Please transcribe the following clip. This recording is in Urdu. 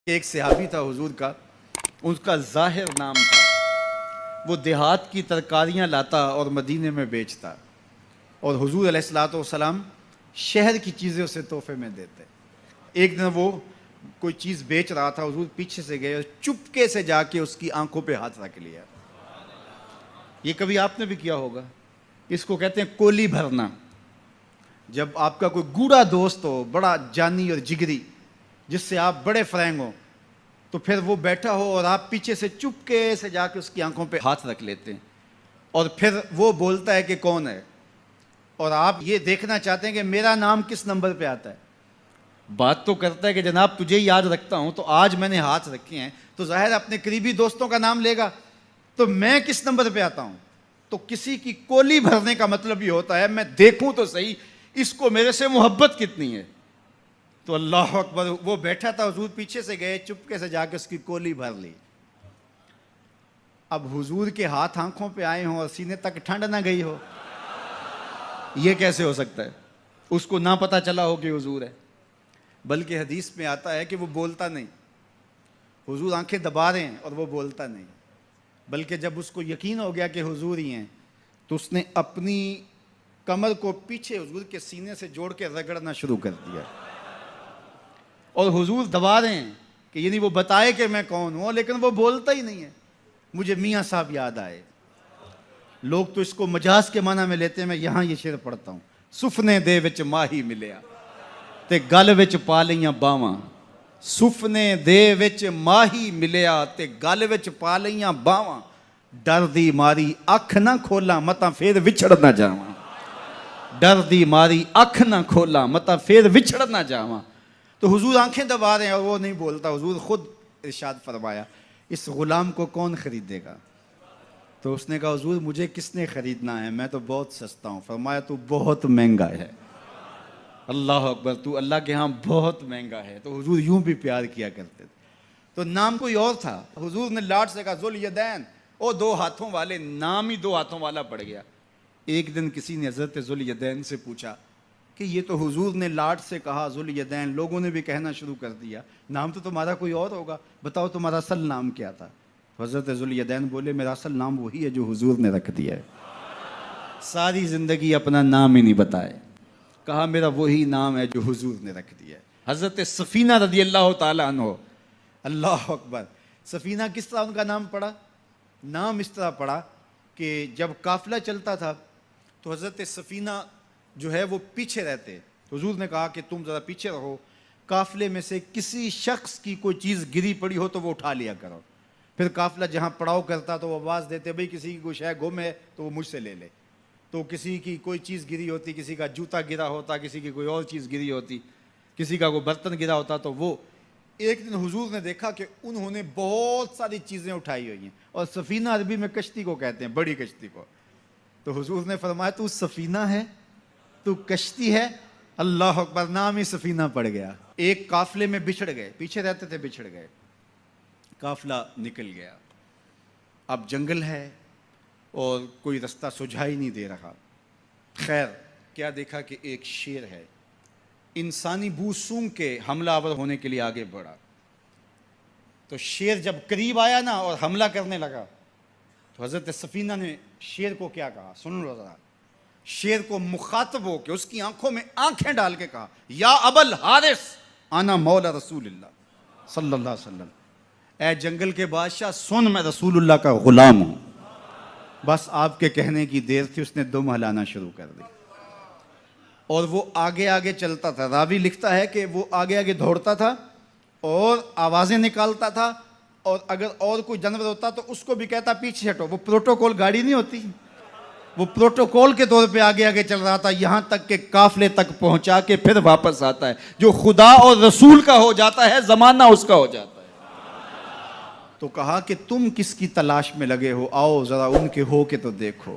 ایک صحابی تھا حضور کا، اس کا ظاہر نام تھا، وہ دیہات کی ترکاریاں لاتا اور مدینے میں بیچتا، اور حضور علیہ الصلوۃ والسلام شہر کی چیزیں اسے تحفے میں دیتے۔ ایک دن وہ کوئی چیز بیچ رہا تھا، حضور پیچھے سے گئے اور چپکے سے جا کے اس کی آنکھوں پہ ہاتھ رکھ لیا۔ یہ کبھی آپ نے بھی کیا ہوگا، اس کو کہتے ہیں کولی بھرنا۔ جب آپ کا کوئی گوڑا دوست ہو، بڑا جانی اور جگری، جس سے آپ بڑے فرینگ ہو، تو پھر وہ بیٹھا ہو اور آپ پیچھے سے چپکے سے جا کے اس کی آنکھوں پہ ہاتھ رکھ لیتے ہیں، اور پھر وہ بولتا ہے کہ کون ہے، اور آپ یہ دیکھنا چاہتے ہیں کہ میرا نام کس نمبر پہ آتا ہے۔ بات تو کرتا ہے کہ جناب تجھے یاد رکھتا ہوں، تو آج میں نے ہاتھ رکھے ہیں تو ظاہر اپنے قریبی دوستوں کا نام لے گا، تو میں کس نمبر پہ آتا ہوں۔ تو کسی کی کولی بھرنے کا مطلب یہ ہوتا ہے میں دیکھوں تو صحیح اس کو میرے سے محبت کتنی ہے۔ تو اللہ اکبر، وہ بیٹھا تھا، حضور پیچھے سے گئے، چپکے سے جا کے اس کی کولی بھر لی۔ اب حضور کے ہاتھ آنکھوں پہ آئے ہوں اور سینے تک ٹھنڈ نہ گئی ہو، یہ کیسے ہو سکتا ہے؟ اس کو نہ پتہ چلا ہو کہ حضور ہے۔ بلکہ حدیث میں آتا ہے کہ وہ بولتا نہیں، حضور آنکھیں دبا رہے ہیں اور وہ بولتا نہیں، بلکہ جب اس کو یقین ہو گیا کہ حضور ہی ہیں تو اس نے اپنی کمر کو پیچھے حضور کے سینے سے جوڑ کے رگڑنا شروع کر دیا، اور حضور دبا رہے ہیں کہ یعنی وہ بتائے کہ میں کون ہوں، لیکن وہ بولتا ہی نہیں ہے۔ مجھے میاں صاحب یاد آئے، لوگ تو اس کو مجاز کے معنی میں لیتے ہیں، میں یہاں یہ شعر پڑھتا ہوں۔ سفنے دے وچ ماہی ملیا تے گل وچ پا لئیاں باواں، سفنے دے وچ ماہی ملیا تے گل وچ پا لئیاں باواں، ڈر دی ماری اکھ نہ کھولاں متاں پھر وچھڑ نہ جاواں، ڈر دی ماری اکھ نہ کھولاں متاں پھر وچھڑ نہ جاواں۔ تو حضور آنکھیں دبا رہے ہیں اور وہ نہیں بولتا۔ حضور خود ارشاد فرمایا اس غلام کو کون خریدے گا؟ تو اس نے کہا حضور مجھے کس نے خریدنا ہے، میں تو بہت سستا ہوں۔ فرمایا تو بہت مہنگا ہے۔ اللہ اکبر، تو اللہ کے ہاں بہت مہنگا ہے۔ تو حضور یوں بھی پیار کیا کرتے تھے۔ تو نام کوئی اور تھا، حضور نے لاٹ سے کہا ذوالیدین، او دو ہاتھوں والے، نام ہی دو ہاتھوں والا پڑ گیا۔ ایک دن کسی نے حضرت ذوالیدین سے پوچھا کہ یہ تو حضور نے لاٹ سے کہا ذوالیدین، لوگوں نے بھی کہنا شروع کر دیا، نام تو تمہارا کوئی اور ہوگا، بتاؤ تمہارا اصل نام کیا تھا؟ حضرت ذوالیدین بولے میرا اصل نام وہی ہے جو حضور نے رکھ دیا ہے۔ ساری زندگی اپنا نام ہی نہیں بتائے، کہا میرا وہی نام ہے جو حضور نے رکھ دیا ہے۔ حضرت سفینہ رضی اللہ تعالیٰ عنہ، اللہ اکبر، سفینہ کس طرح ان کا نام پڑا؟ نام اس طرح پڑا کہ جب قافلہ چلتا تھا تو حضرت سفینہ جو ہے وہ پیچھے رہتے، حضور نے کہا کہ تم ذرا پیچھے رہو، قافلے میں سے کسی شخص کی کوئی چیز گری پڑی ہو تو وہ اٹھا لیا کرو۔ پھر قافلہ جہاں پڑاؤ کرتا تو وہ آواز دیتے بھئی کسی کی کوئی شے گم ہے تو وہ مجھ سے لے لے۔ تو کسی کی کوئی چیز گری ہوتی، کسی کا جوتا گرا ہوتا، کسی کی کوئی اور چیز گری ہوتی، کسی کا کوئی برتن گرا ہوتا، تو وہ ایک دن حضور نے دیکھا کہ انہوں نے بہت ساری چیزیں اٹھائی ہوئی ہیں، اور سفینہ عربی میں کشتی کو کہتے ہیں، بڑی کشتی کو۔ تو حضور نے فرمایا تو سفینہ ہے، تو کشتی ہے؟ اللہ اکبر، نام ہی سفینہ پڑ گیا۔ ایک قافلے میں بچھڑ گئے، پیچھے رہتے تھے، بچھڑ گئے، قافلہ نکل گیا، اب جنگل ہے اور کوئی رستہ سجھائی نہیں دے رہا۔ خیر کیا دیکھا کہ ایک شیر ہے، انسانی بو سونگھ کے حملہ آور ہونے کے لیے آگے بڑھا۔ تو شیر جب قریب آیا نا اور حملہ کرنے لگا تو حضرت سفینہ نے شیر کو کیا کہا، سن لو ذرا۔ شیر کو مخاطب ہو کے اس کی آنکھوں میں آنکھیں ڈال کے کہا یا ابا الحارث انا مولا رسول اللہ صلی اللہ علیہ وسلم، اے جنگل کے بادشاہ سن، میں رسول اللہ کا غلام ہوں۔ بس آپ کے کہنے کی دیر تھی، اس نے دم ہلانا شروع کر دی، اور وہ آگے آگے چلتا تھا۔ راوی لکھتا ہے کہ وہ آگے آگے دوڑتا تھا اور آوازیں نکالتا تھا، اور اگر اور کوئی جانور ہوتا تو اس کو بھی کہتا پیچھے ہٹو۔ وہ پروٹوکول گاڑی نہیں ہوتی، وہ پروٹوکول کے طور پہ آگے آگے چل رہا تھا، یہاں تک کہ قافلے تک پہنچا کے پھر واپس آتا ہے۔ جو خدا اور رسول کا ہو جاتا ہے زمانہ اس کا ہو جاتا ہے۔ تو کہا کہ تم کس کی تلاش میں لگے ہو، آؤ ذرا ان کے ہو کے تو دیکھو۔